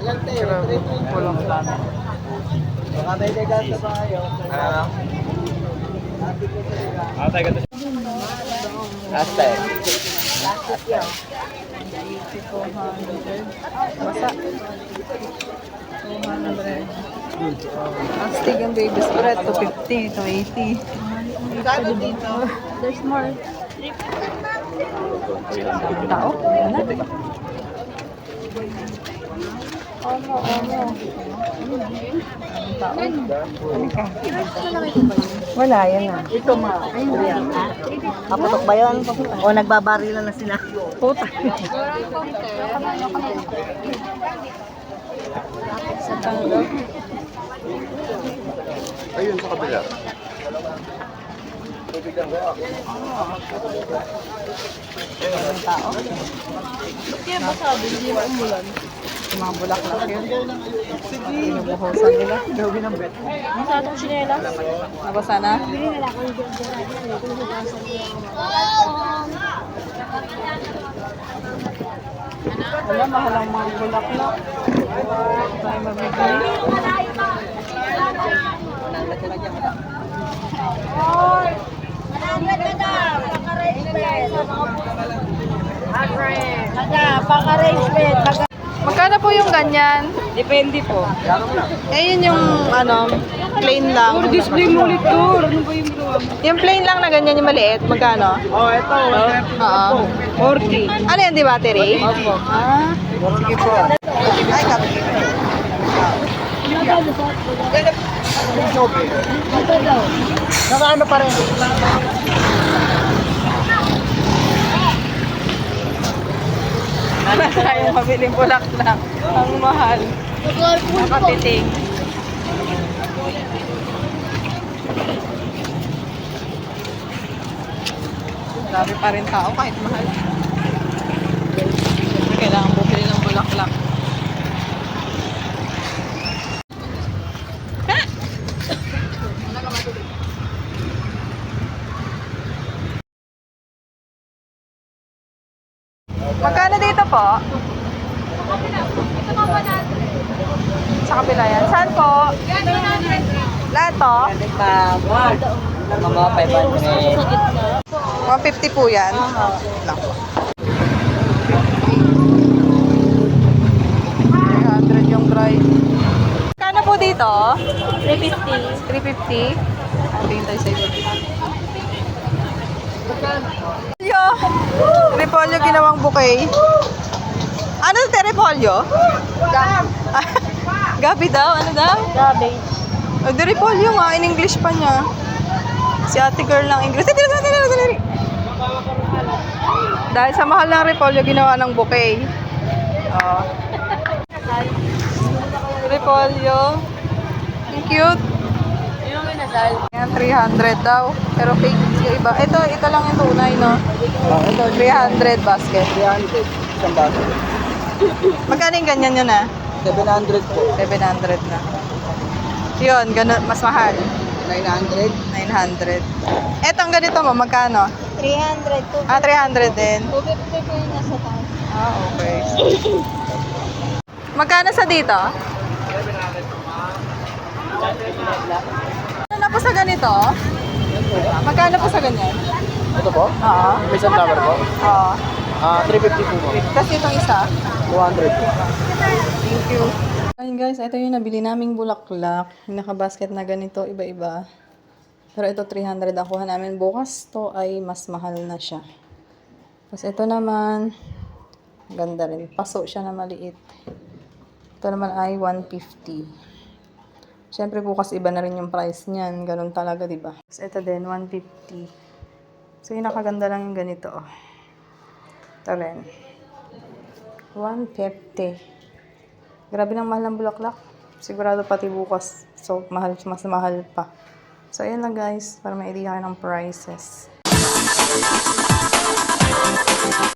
Grabe, walang plano. Hashtag. Basa. 200. Astig yung baby spread. 250, 280. There's more. Tao? Ano? Omo. Tao? Wala, yan na. Ito ma. Kaputok ba yun? O nagbabaril na sila? Puta. Sa tanggap. Ayun sa kabila. Ang tao. Kaya ba sabi, hindi mo umulan? Yung mga bulaklak yun. Pinubuhosan nila. Gawin ng bet. Masyadong sinela. Nabasa na? Wala, mahal ang mga bulaklak. Tayo mabigay. Magkano po yung ganyan? Depende po. Eh, yun yung ano, plain lang. Display mo ulit to. Ano ba yung ginawa mo? Yung plain lang na ganyan yung maliit, magkano? Oh, ito. Oo. 40. Ano yan, di battery? Opo. Ah, sige po. Ay, kapit. Nakaano pa rin? Ano tayong mabiling bulaklak? Ang mahal. Nakatiting. Grabe pa rin tao kahit mahal. Kailangan bumili ng bulaklak. Magkano dito po? Sa kabila yan. Saan po? Lahat to? Mga 500. 150 po yan. Naku. 300 yung price. Magkano po dito? 350. 350. Tingin tayo sa iba. Repolyo ginawang bouquet. Ano ito, repolyo? Gabi daw? Ano daw? Cabbage. O, di repolyo nga. In English pa niya. Si ate girl lang English. Dali. Dahil sa mahal ng repolyo, ginawa ng bouquet. Oh. Repolyo. Ang cute. Yung minasal. Yan, 300 daw. Pero fake yung iba. Ito lang yung tunay, no? Ito, 300 basket. 300. Isang baso. Magkano yung ganyan yun, ah? 700 po. 700 na. Yun, ganun, mas mahal. 900. 900. Etong ganito mo, magkano? 300 to. Ah, 300 din. 250 po yung nasa taas. Ah, okay. Magkano sa dito? Ano na po sa ganito? Magkano po sa ganyan? Ito po? Oo. May isang tower po? Oo. 350 po mo. Tapos itong isa? 200. Thank you. Ayun guys, ito yung nabili naming bulaklak. Yung naka-basket na ganito, iba-iba. Pero ito 300 ang kuha namin. Bukas to ay mas mahal na siya. Tapos ito naman, ganda rin. Paso siya na maliit. Ito naman ay 150. Siyempre bukas iba na rin yung price niyan. Ganun talaga, di ba? Tapos ito din, 150. So yung nakaganda lang yung ganito. Oh. Ito rin. 150. Grabe ng mahal ng bulaklak. Sigurado pati bukas. So, mas mahal pa. So, ayan lang guys. Para may idea kayo ng prices.